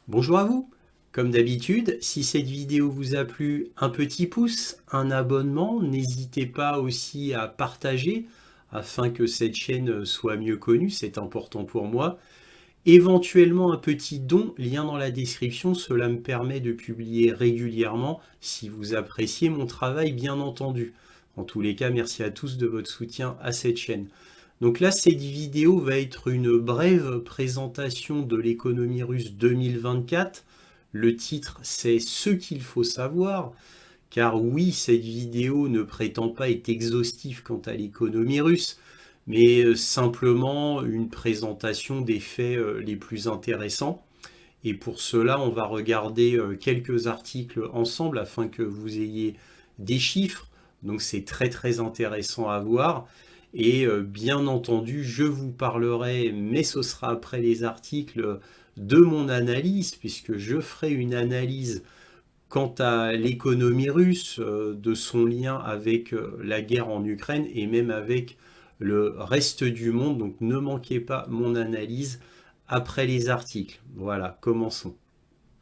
Bonjour à vous. Comme d'habitude, si cette vidéo vous a plu, un petit pouce, un abonnement, n'hésitez pas aussi à partager afin que cette chaîne soit mieux connue, c'est important pour moi. Éventuellement un petit don, lien dans la description, cela me permet de publier régulièrement si vous appréciez mon travail bien entendu. En tous les cas, merci à tous de votre soutien à cette chaîne. Donc là, cette vidéo va être une brève présentation de l'économie russe 2024. Le titre, c'est Ce qu'il faut savoir, car oui, cette vidéo ne prétend pas être exhaustive quant à l'économie russe, mais simplement une présentation des faits les plus intéressants. Et pour cela, on va regarder quelques articles ensemble afin que vous ayez des chiffres. Donc c'est très très intéressant à voir. Et bien entendu, je vous parlerai, mais ce sera après les articles, de mon analyse, puisque je ferai une analyse quant à l'économie russe, de son lien avec la guerre en Ukraine et même avec le reste du monde. Donc ne manquez pas mon analyse après les articles. Voilà, commençons.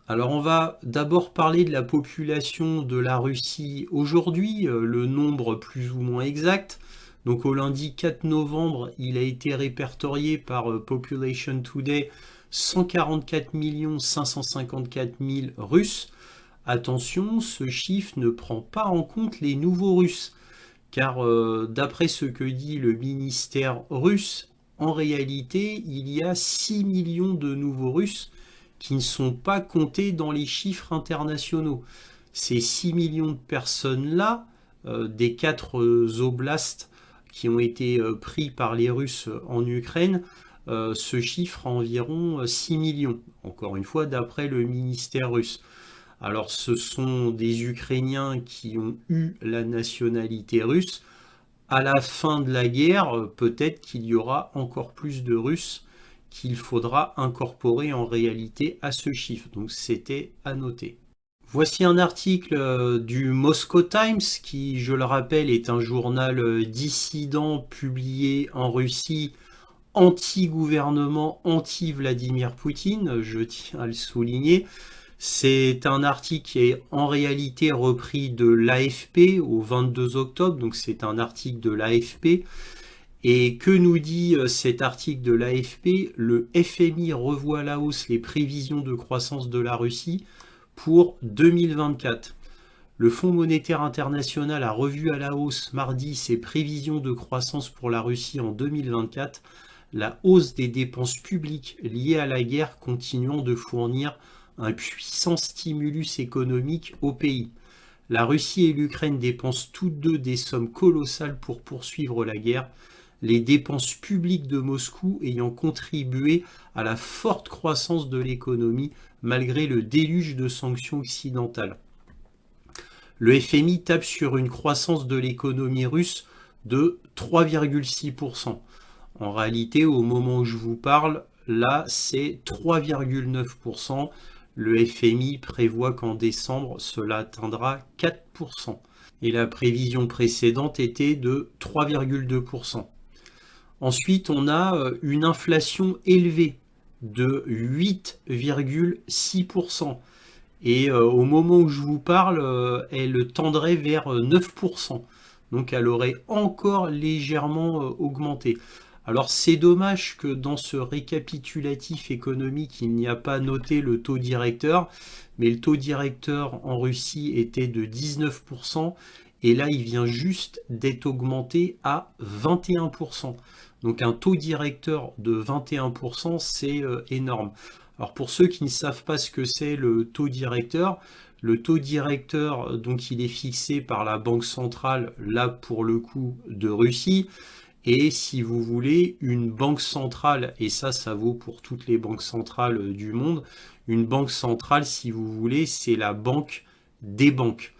Alors on va d'abord parler de la population de la Russie aujourd'hui, le nombre plus ou moins exact. Donc au lundi 4 novembre, il a été répertorié par Population Today 144 554 000 Russes. Attention, ce chiffre ne prend pas en compte les nouveaux Russes, car d'après ce que dit le ministère russe, en réalité, il y a 6 millions de nouveaux Russes qui ne sont pas comptés dans les chiffres internationaux. Ces 6 millions de personnes-là, des 4 oblasts qui ont été pris par les Russes en Ukraine, ce chiffre environ 6 millions, encore une fois d'après le ministère russe. Alors ce sont des Ukrainiens qui ont eu la nationalité russe. À la fin de la guerre, peut-être qu'il y aura encore plus de Russes qu'il faudra incorporer en réalité à ce chiffre. Donc c'était à noter. Voici un article du Moscow Times qui, je le rappelle, est un journal dissident publié en Russie, anti-gouvernement, anti-Vladimir Poutine, je tiens à le souligner. C'est un article qui est en réalité repris de l'AFP au 22 octobre, donc c'est un article de l'AFP. Et que nous dit cet article de l'AFP? Le FMI revoit à la hausse les prévisions de croissance de la Russie pour 2024. Le Fonds monétaire international a revu à la hausse mardi ses prévisions de croissance pour la Russie en 2024, la hausse des dépenses publiques liées à la guerre continuant de fournir un puissant stimulus économique au pays. La Russie et l'Ukraine dépensent toutes deux des sommes colossales pour poursuivre la guerre, les dépenses publiques de Moscou ayant contribué à la forte croissance de l'économie malgré le déluge de sanctions occidentales. Le FMI tape sur une croissance de l'économie russe de 3,6%. En réalité, au moment où je vous parle, là, c'est 3,9%. Le FMI prévoit qu'en décembre, cela atteindra 4%. Et la prévision précédente était de 3,2%. Ensuite, on a une inflation élevée de 8,6%. Et au moment où je vous parle, elle tendrait vers 9%. Donc elle aurait encore légèrement augmenté. Alors c'est dommage que dans ce récapitulatif économique, il n'y a pas noté le taux directeur, mais le taux directeur en Russie était de 19%, et là il vient juste d'être augmenté à 21%. Donc un taux directeur de 21%, c'est énorme. Alors pour ceux qui ne savent pas ce que c'est le taux directeur, donc il est fixé par la Banque centrale, là pour le coup de Russie, et si vous voulez, une banque centrale, et ça vaut pour toutes les banques centrales du monde, une banque centrale, si vous voulez, c'est la banque des banques.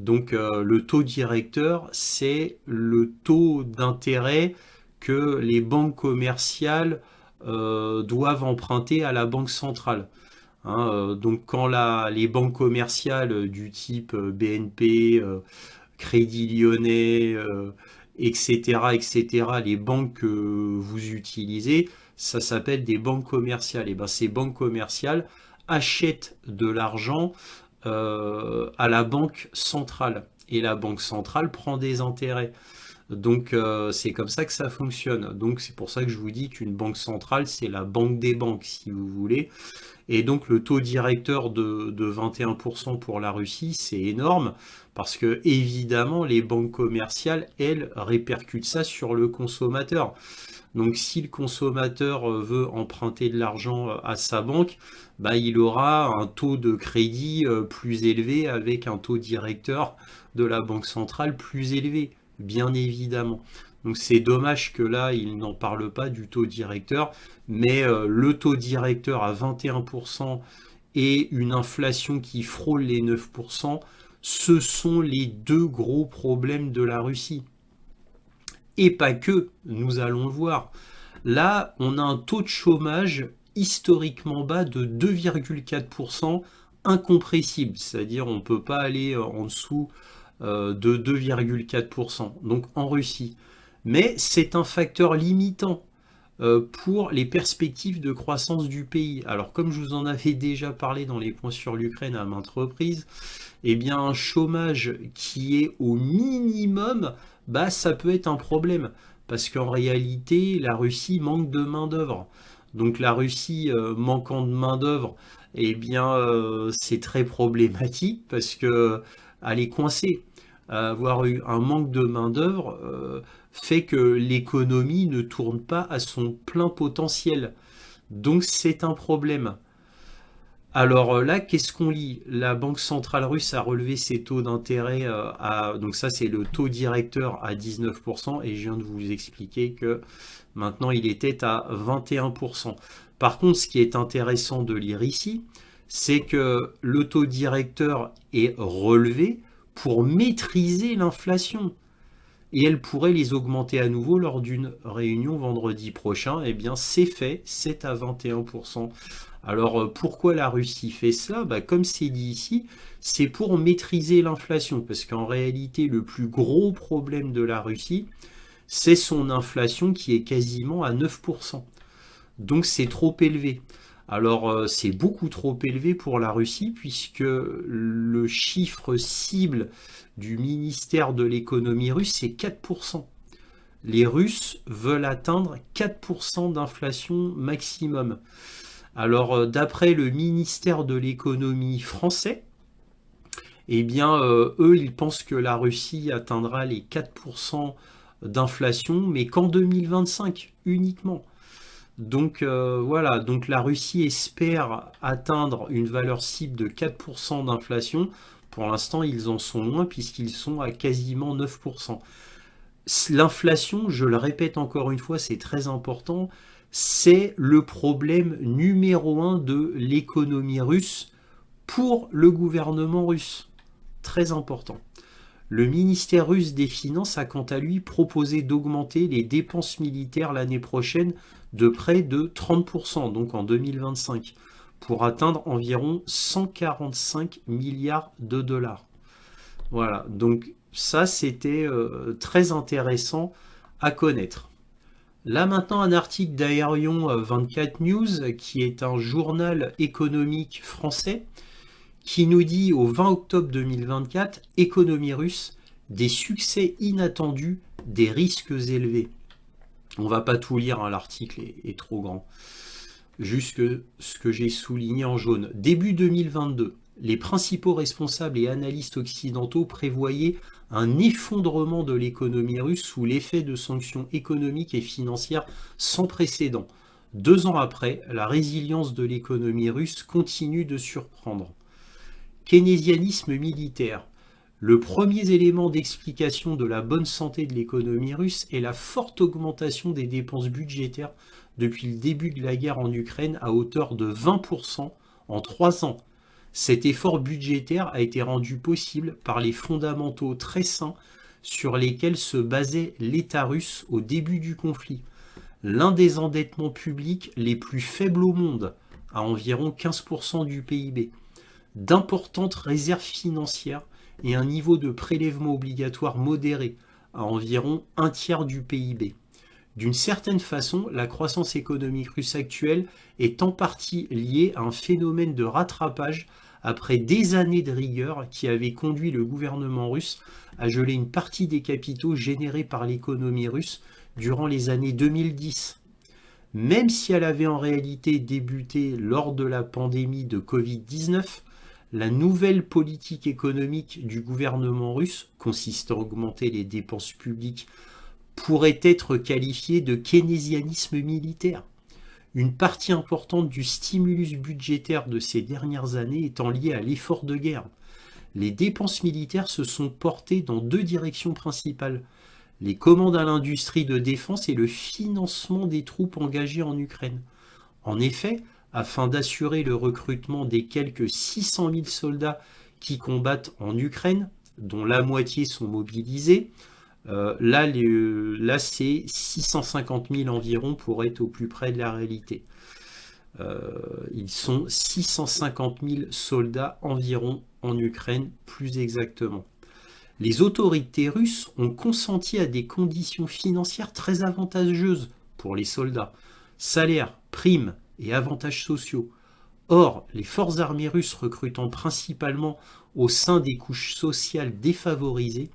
Donc le taux directeur, c'est le taux d'intérêt que les banques commerciales doivent emprunter à la banque centrale. Hein, donc quand les banques commerciales du type BNP, Crédit Lyonnais, etc., etc., les banques que vous utilisez, ça s'appelle des banques commerciales. Et ben ces banques commerciales achète de l'argent à la banque centrale. Et la banque centrale prend des intérêts. Donc c'est comme ça que ça fonctionne. Donc c'est pour ça que je vous dis qu'une banque centrale, c'est la banque des banques, si vous voulez. Et donc le taux directeur de 21% pour la Russie, c'est énorme, parce que évidemment les banques commerciales, elles, répercutent ça sur le consommateur. Donc si le consommateur veut emprunter de l'argent à sa banque, bah, il aura un taux de crédit plus élevé avec un taux directeur de la banque centrale plus élevé, bien évidemment. Donc c'est dommage que là, il n'en parle pas du taux directeur, mais le taux directeur à 21% et une inflation qui frôle les 9%, ce sont les deux gros problèmes de la Russie. Et pas que, nous allons le voir. Là, on a un taux de chômage historiquement bas de 2,4%, incompressible, c'est-à-dire on ne peut pas aller en dessous de 2,4%, donc en Russie. Mais c'est un facteur limitant pour les perspectives de croissance du pays. Alors comme je vous en avais déjà parlé dans les points sur l'Ukraine à maintes reprises, eh bien un chômage qui est au minimum, bah ça peut être un problème. Parce qu'en réalité, la Russie manque de main-d'œuvre. Donc la Russie manquant de main-d'œuvre, eh bien c'est très problématique parce que elle est coincée. Avoir eu un manque de main-d'œuvre fait que l'économie ne tourne pas à son plein potentiel. Donc c'est un problème. Alors là, qu'est-ce qu'on lit? La Banque centrale russe a relevé ses taux d'intérêt donc ça c'est le taux directeur à 19%, et je viens de vous expliquer que maintenant il était à 21%. Par contre, ce qui est intéressant de lire ici, c'est que le taux directeur est relevé pour maîtriser l'inflation. Et elle pourrait les augmenter à nouveau lors d'une réunion vendredi prochain. Eh bien, c'est fait, c'est à 21%. Alors, pourquoi la Russie fait cela? Bah, comme c'est dit ici, c'est pour maîtriser l'inflation. Parce qu'en réalité, le plus gros problème de la Russie, c'est son inflation qui est quasiment à 9%. Donc, c'est trop élevé. Alors, c'est beaucoup trop élevé pour la Russie, puisque le chiffre cible du ministère de l'économie russe, c'est 4%. Les Russes veulent atteindre 4% d'inflation maximum. Alors, d'après le ministère de l'économie français, eh bien, eux, ils pensent que la Russie atteindra les 4% d'inflation, mais qu'en 2025 uniquement. Donc voilà, donc la Russie espère atteindre une valeur cible de 4% d'inflation. Pour l'instant, ils en sont loin puisqu'ils sont à quasiment 9%. L'inflation, je le répète encore une fois, c'est très important, c'est le problème numéro un de l'économie russe pour le gouvernement russe. Très important. Le ministère russe des Finances a quant à lui proposé d'augmenter les dépenses militaires l'année prochaine de près de 30%, donc en 2025, pour atteindre environ 145 milliards de dollars. Voilà, donc ça c'était très intéressant à connaître. Là maintenant un article d'Aerion 24 News, qui est un journal économique français, qui nous dit au 20 octobre 2024, économie russe, des succès inattendus, des risques élevés. On va pas tout lire, hein, l'article est trop grand. Juste ce que j'ai souligné en jaune. Début 2022, les principaux responsables et analystes occidentaux prévoyaient un effondrement de l'économie russe sous l'effet de sanctions économiques et financières sans précédent. 2 ans après, la résilience de l'économie russe continue de surprendre. Keynésianisme militaire. Le premier élément d'explication de la bonne santé de l'économie russe est la forte augmentation des dépenses budgétaires depuis le début de la guerre en Ukraine à hauteur de 20% en 3 ans. Cet effort budgétaire a été rendu possible par les fondamentaux très sains sur lesquels se basait l'État russe au début du conflit. L'un des endettements publics les plus faibles au monde, à environ 15% du PIB, d'importantes réserves financières et un niveau de prélèvement obligatoire modéré, à environ un tiers du PIB. D'une certaine façon, la croissance économique russe actuelle est en partie liée à un phénomène de rattrapage après des années de rigueur qui avait conduit le gouvernement russe à geler une partie des capitaux générés par l'économie russe durant les années 2010. Même si elle avait en réalité débuté lors de la pandémie de Covid-19, la nouvelle politique économique du gouvernement russe, consistant à augmenter les dépenses publiques, pourrait être qualifiée de keynésianisme militaire. Une partie importante du stimulus budgétaire de ces dernières années étant liée à l'effort de guerre. Les dépenses militaires se sont portées dans deux directions principales: les commandes à l'industrie de défense et le financement des troupes engagées en Ukraine. En effet, afin d'assurer le recrutement des quelques 600 000 soldats qui combattent en Ukraine, dont la moitié sont mobilisés, là c'est 650 000 environ pour être au plus près de la réalité. Ils sont 650 000 soldats environ en Ukraine, plus exactement. Les autorités russes ont consenti à des conditions financières très avantageuses pour les soldats: salaires, primes et avantages sociaux. Or, les forces armées russes recrutant principalement au sein des couches sociales défavorisées,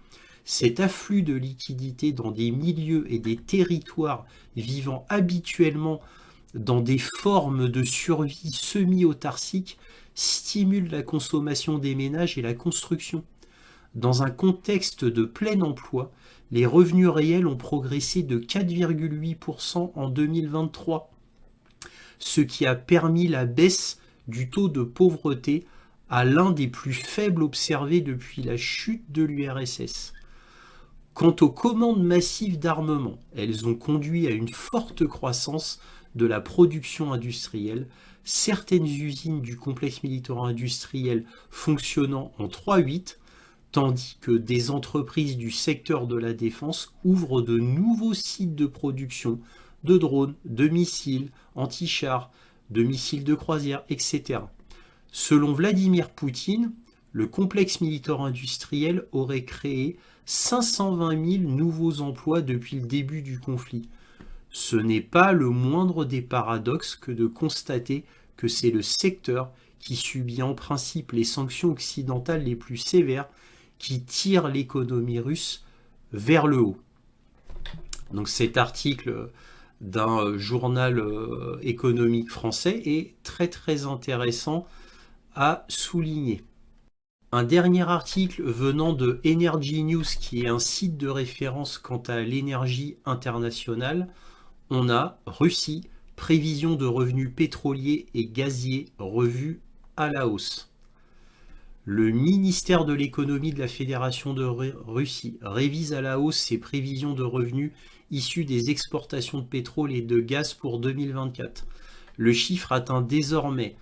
cet afflux de liquidités dans des milieux et des territoires vivant habituellement dans des formes de survie semi-autarcique stimule la consommation des ménages et la construction. Dans un contexte de plein emploi, les revenus réels ont progressé de 4,8% en 2023, ce qui a permis la baisse du taux de pauvreté à l'un des plus faibles observés depuis la chute de l'URSS. Quant aux commandes massives d'armement, elles ont conduit à une forte croissance de la production industrielle, certaines usines du complexe militaro-industriel fonctionnant en 3/8, tandis que des entreprises du secteur de la défense ouvrent de nouveaux sites de production de drones, de missiles anti-chars, de missiles de croisière, etc. Selon Vladimir Poutine, le complexe militaro-industriel aurait créé 520 000 nouveaux emplois depuis le début du conflit. Ce n'est pas le moindre des paradoxes que de constater que c'est le secteur qui subit en principe les sanctions occidentales les plus sévères qui tirent l'économie russe vers le haut. Donc cet article d'un journal économique français est très très intéressant à souligner. Un dernier article venant de Energy News, qui est un site de référence quant à l'énergie internationale. On a Russie, prévision de revenus pétroliers et gaziers revue à la hausse. Le ministère de l'économie de la Fédération de Russie révise à la hausse ses prévisions de revenus issus des exportations de pétrole et de gaz pour 2024. Le chiffre atteint désormais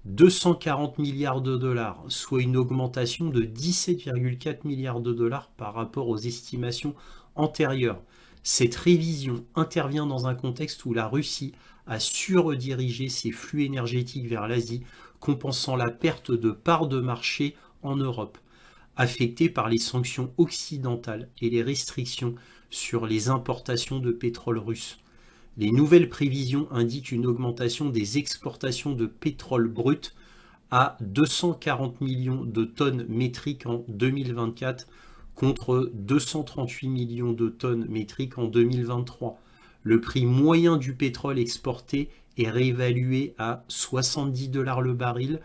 240 milliards de dollars, soit une augmentation de 17,4 milliards de dollars par rapport aux estimations antérieures. Cette révision intervient dans un contexte où la Russie a su rediriger ses flux énergétiques vers l'Asie, compensant la perte de parts de marché en Europe, affectée par les sanctions occidentales et les restrictions sur les importations de pétrole russe. Les nouvelles prévisions indiquent une augmentation des exportations de pétrole brut à 240 millions de tonnes métriques en 2024 contre 238 millions de tonnes métriques en 2023. Le prix moyen du pétrole exporté est réévalué à 70 $ le baril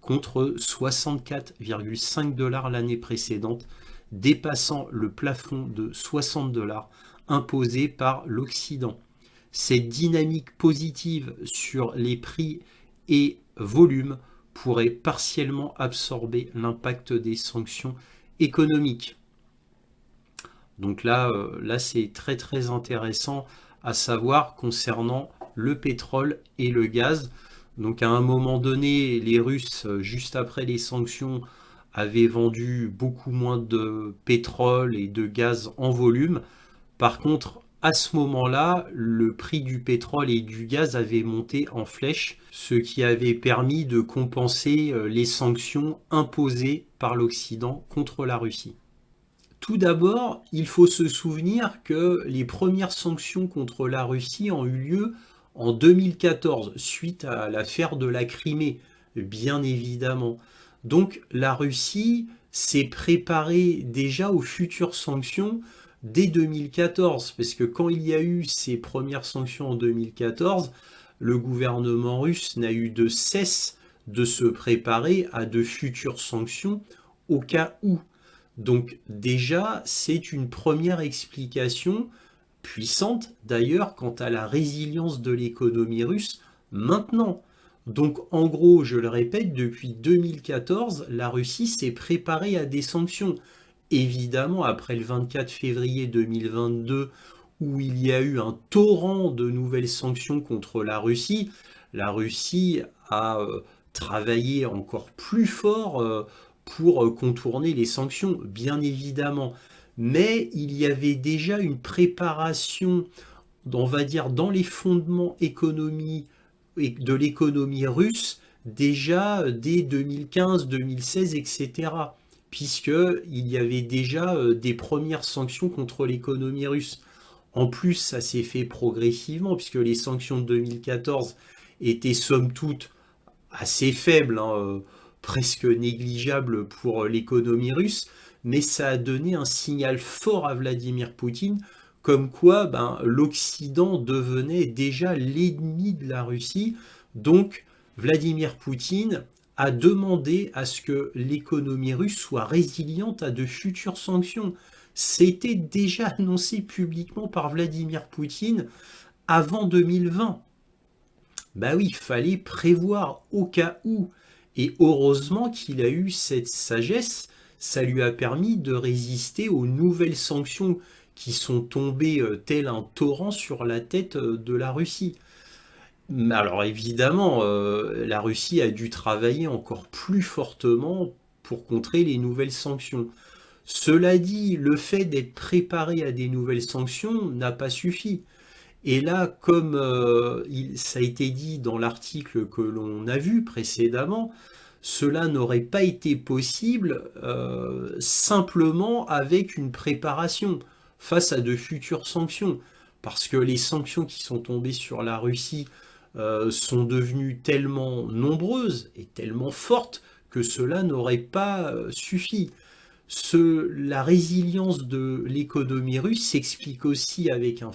contre 64,5 $ l'année précédente, dépassant le plafond de 60 $ imposé par l'Occident. Cette dynamique positive sur les prix et volumes pourrait partiellement absorber l'impact des sanctions économiques. Donc là c'est très très intéressant à savoir concernant le pétrole et le gaz. Donc à un moment donné, les Russes, juste après les sanctions, avaient vendu beaucoup moins de pétrole et de gaz en volume. Par contre, à ce moment-là, le prix du pétrole et du gaz avait monté en flèche, ce qui avait permis de compenser les sanctions imposées par l'Occident contre la Russie. Tout d'abord, il faut se souvenir que les premières sanctions contre la Russie ont eu lieu en 2014, suite à l'affaire de la Crimée, bien évidemment. Donc la Russie s'est préparée déjà aux futures sanctions dès 2014, parce que quand il y a eu ces premières sanctions en 2014, le gouvernement russe n'a eu de cesse de se préparer à de futures sanctions au cas où. Donc déjà, c'est une première explication, puissante d'ailleurs, quant à la résilience de l'économie russe maintenant. Donc en gros, je le répète, depuis 2014, la Russie s'est préparée à des sanctions. Évidemment, après le 24 février 2022, où il y a eu un torrent de nouvelles sanctions contre la Russie a travaillé encore plus fort pour contourner les sanctions, bien évidemment. Mais il y avait déjà une préparation, on va dire, dans les fondements de l'économie russe, déjà dès 2015, 2016, etc. Puisqu'il y avait déjà des premières sanctions contre l'économie russe. En plus, ça s'est fait progressivement, puisque les sanctions de 2014 étaient somme toute assez faibles, hein, presque négligeables pour l'économie russe, mais ça a donné un signal fort à Vladimir Poutine, comme quoi l'Occident devenait déjà l'ennemi de la Russie. Donc Vladimir Poutine a demandé à ce que l'économie russe soit résiliente à de futures sanctions. C'était déjà annoncé publiquement par Vladimir Poutine avant 2020. Bah oui, il fallait prévoir au cas où. Et heureusement qu'il a eu cette sagesse, ça lui a permis de résister aux nouvelles sanctions qui sont tombées tel un torrent sur la tête de la Russie. Alors évidemment, la Russie a dû travailler encore plus fortement pour contrer les nouvelles sanctions. Cela dit, le fait d'être préparé à des nouvelles sanctions n'a pas suffi. Et là, comme ça a été dit dans l'article que l'on a vu précédemment, cela n'aurait pas été possible simplement avec une préparation face à de futures sanctions. Parce que les sanctions qui sont tombées sur la Russie sont devenues tellement nombreuses et tellement fortes que cela n'aurait pas suffi. La résilience de l'économie russe s'explique aussi avec un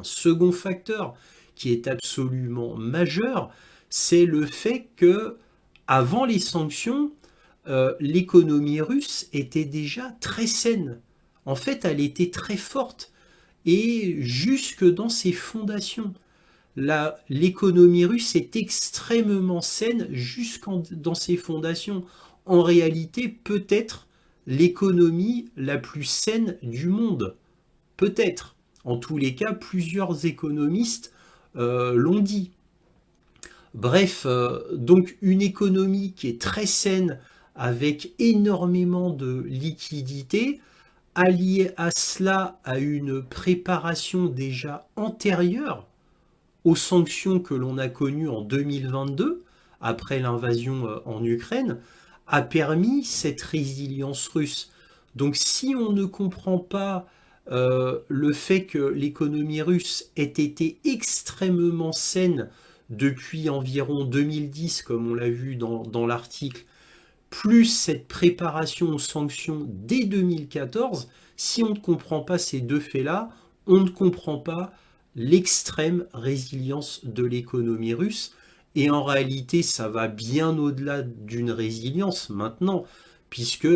second facteur qui est absolument majeur, c'est le fait que avant les sanctions, l'économie russe était déjà très saine. En fait, elle était très forte et jusque dans ses fondations. L'économie russe est extrêmement saine jusqu'en dans ses fondations. En réalité, peut-être l'économie la plus saine du monde. Peut-être. En tous les cas, plusieurs économistes l'ont dit. Bref, donc une économie qui est très saine avec énormément de liquidités, alliée à cela à une préparation déjà antérieure aux sanctions que l'on a connues en 2022, après l'invasion en Ukraine, a permis cette résilience russe. Donc si on ne comprend pas le fait que l'économie russe ait été extrêmement saine depuis environ 2010, comme on l'a vu dans l'article, plus cette préparation aux sanctions dès 2014, si on ne comprend pas ces deux faits-là, on ne comprend pas l'extrême résilience de l'économie russe. Et en réalité, ça va bien au-delà d'une résilience maintenant, puisque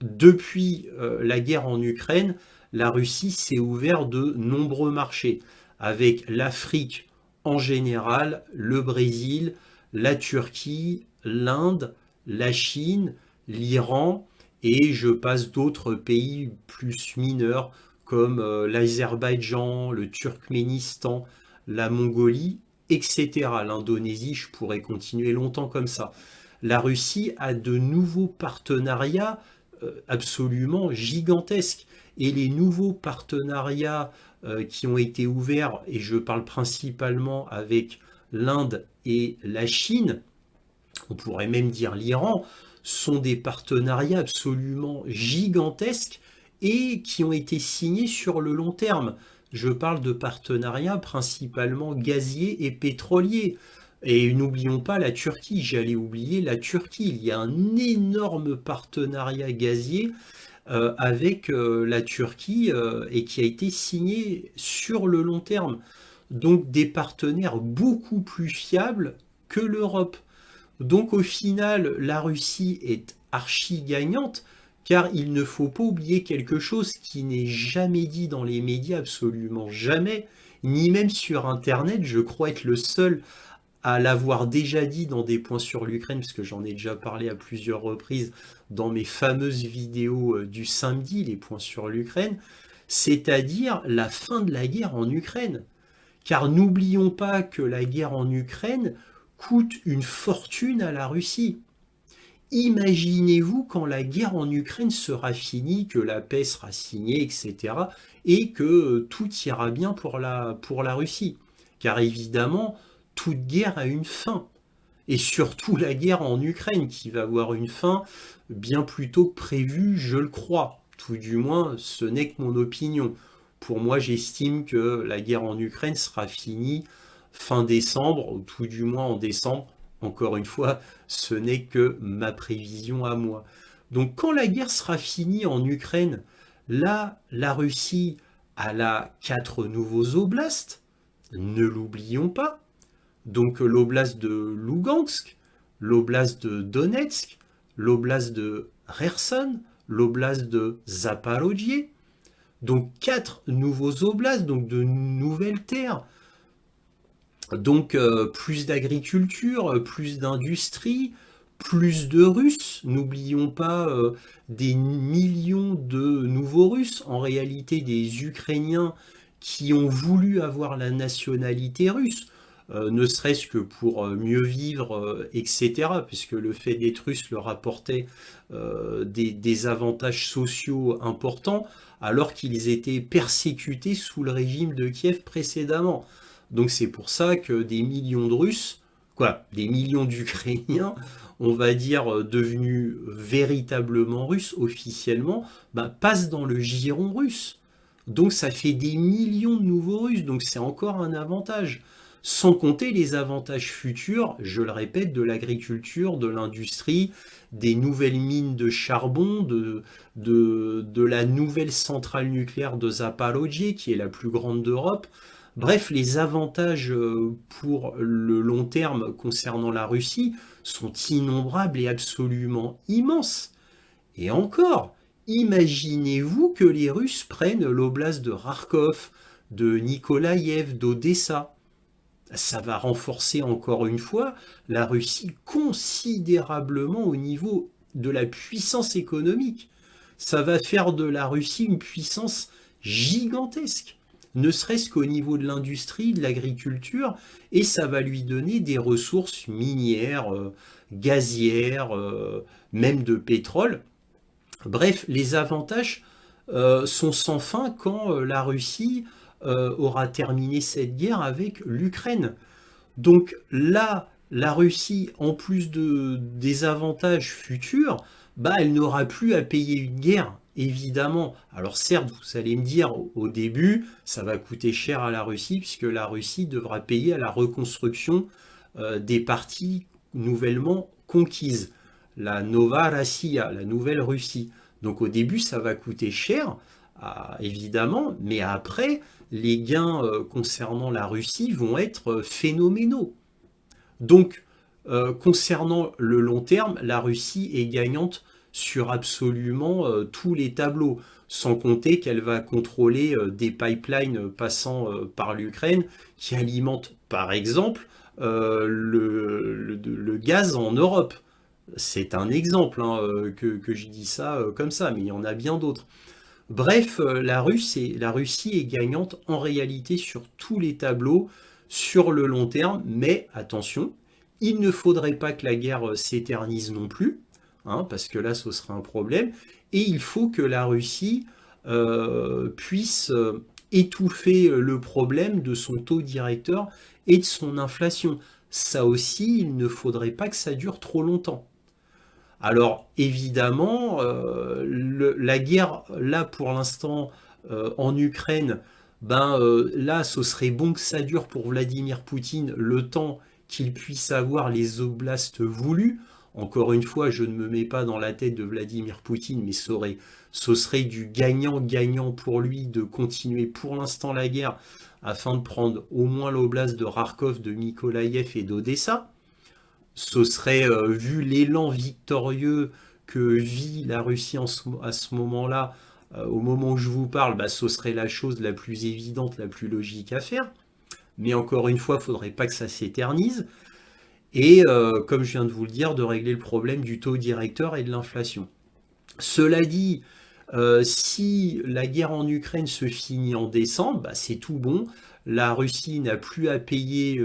depuis la guerre en Ukraine, la Russie s'est ouvert de nombreux marchés, avec l'Afrique en général, le Brésil, la Turquie, l'Inde, la Chine, l'Iran, et je passe d'autres pays plus mineurs comme l'Azerbaïdjan, le Turkménistan, la Mongolie, etc. L'Indonésie, je pourrais continuer longtemps comme ça. La Russie a de nouveaux partenariats absolument gigantesques. Et les nouveaux partenariats qui ont été ouverts, et je parle principalement avec l'Inde et la Chine, on pourrait même dire l'Iran, sont des partenariats absolument gigantesques et qui ont été signés sur le long terme. Je parle de partenariats principalement gaziers et pétroliers. Et n'oublions pas la Turquie, j'allais oublier la Turquie. Il y a un énorme partenariat gazier avec la Turquie et qui a été signé sur le long terme. Donc des partenaires beaucoup plus fiables que l'Europe. Donc au final, la Russie est archi gagnante, car il ne faut pas oublier quelque chose qui n'est jamais dit dans les médias, absolument jamais, ni même sur Internet. Je crois être le seul à l'avoir déjà dit dans des points sur l'Ukraine, parce que j'en ai déjà parlé à plusieurs reprises dans mes fameuses vidéos du samedi, les points sur l'Ukraine, c'est-à-dire la fin de la guerre en Ukraine. Car n'oublions pas que la guerre en Ukraine coûte une fortune à la Russie. Imaginez-vous quand la guerre en Ukraine sera finie, que la paix sera signée, etc., et que tout ira bien pour la Russie. Car évidemment, toute guerre a une fin. Et surtout la guerre en Ukraine, qui va avoir une fin bien plus tôt que prévu, je le crois. Tout du moins, ce n'est que mon opinion. Pour moi, j'estime que la guerre en Ukraine sera finie fin décembre, ou tout du moins en décembre. Encore une fois, ce n'est que ma prévision à moi. Donc quand la guerre sera finie en Ukraine, là, la Russie a là 4 nouveaux oblasts, ne l'oublions pas. Donc l'oblast de Lugansk, l'oblast de Donetsk, l'oblast de Kherson, l'oblast de Zaporojye. Donc 4 nouveaux oblasts, donc de nouvelles terres. Donc plus d'agriculture, plus d'industrie, plus de Russes. N'oublions pas des millions de nouveaux Russes, en réalité des Ukrainiens qui ont voulu avoir la nationalité russe. Ne serait-ce que pour mieux vivre, etc., puisque le fait d'être russe leur apportait des avantages sociaux importants, alors qu'ils étaient persécutés sous le régime de Kiev précédemment. Donc c'est pour ça que des millions de Russes, des millions d'Ukrainiens, on va dire devenus véritablement russes officiellement, passent dans le giron russe. Donc ça fait des millions de nouveaux Russes, donc c'est encore un avantage. Sans compter les avantages futurs, je le répète, de l'agriculture, de l'industrie, des nouvelles mines de charbon, de la nouvelle centrale nucléaire de Zaporojye, qui est la plus grande d'Europe. Bref, les avantages pour le long terme concernant la Russie sont innombrables et absolument immenses. Et encore, imaginez-vous que les Russes prennent l'oblast de Kharkov, de Nikolaïev, d'Odessa. Ça va renforcer encore une fois la Russie considérablement au niveau de la puissance économique. Ça va faire de la Russie une puissance gigantesque, ne serait-ce qu'au niveau de l'industrie, de l'agriculture, et ça va lui donner des ressources minières, gazières, même de pétrole. Bref, les avantages sont sans fin quand la Russie aura terminé cette guerre avec l'Ukraine. Donc là, la Russie, en plus des avantages futurs, elle n'aura plus à payer une guerre, évidemment. Alors certes, vous allez me dire, au début, ça va coûter cher à la Russie, puisque la Russie devra payer à la reconstruction des parties nouvellement conquises. La Nova Rossiya, la nouvelle Russie. Donc au début, ça va coûter cher, évidemment, mais après, les gains concernant la Russie vont être phénoménaux. Donc, concernant le long terme, la Russie est gagnante sur absolument tous les tableaux, sans compter qu'elle va contrôler des pipelines passant par l'Ukraine qui alimentent, par exemple, le gaz en Europe. C'est un exemple que je dis ça comme ça, mais il y en a bien d'autres. Bref, la Russie est gagnante en réalité sur tous les tableaux, sur le long terme, mais attention, il ne faudrait pas que la guerre s'éternise non plus, parce que là ce serait un problème, et il faut que la Russie puisse étouffer le problème de son taux directeur et de son inflation. Ça aussi, il ne faudrait pas que ça dure trop longtemps. Alors évidemment, la guerre là pour l'instant en Ukraine, là ce serait bon que ça dure pour Vladimir Poutine le temps qu'il puisse avoir les oblasts voulus. Encore une fois, je ne me mets pas dans la tête de Vladimir Poutine, mais ce serait du gagnant-gagnant pour lui de continuer pour l'instant la guerre afin de prendre au moins l'oblast de Kharkov, de Mykolaïev et d'Odessa. Ce serait, vu l'élan victorieux que vit la Russie à ce moment-là, au moment où je vous parle, ce serait la chose la plus évidente, la plus logique à faire. Mais encore une fois, il ne faudrait pas que ça s'éternise. Et comme je viens de vous le dire, de régler le problème du taux directeur et de l'inflation. Cela dit, si la guerre en Ukraine se finit en décembre, c'est tout bon. La Russie n'a plus à payer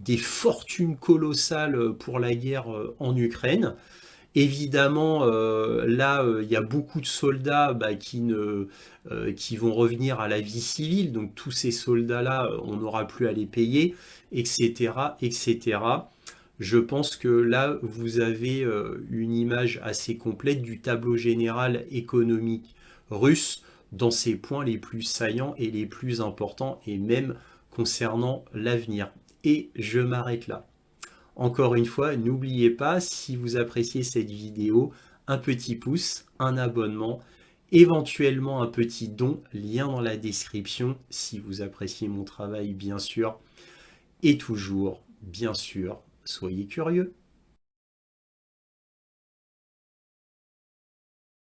des fortunes colossales pour la guerre en Ukraine. Évidemment, là, il y a beaucoup de soldats qui vont revenir à la vie civile. Donc tous ces soldats-là, on n'aura plus à les payer, etc., etc. Je pense que là, vous avez une image assez complète du tableau général économique russe dans ses points les plus saillants et les plus importants, et même concernant l'avenir. Et je m'arrête là. Encore une fois, n'oubliez pas, si vous appréciez cette vidéo, un petit pouce, un abonnement, éventuellement un petit don, lien dans la description si vous appréciez mon travail bien sûr. Et toujours, bien sûr, soyez curieux.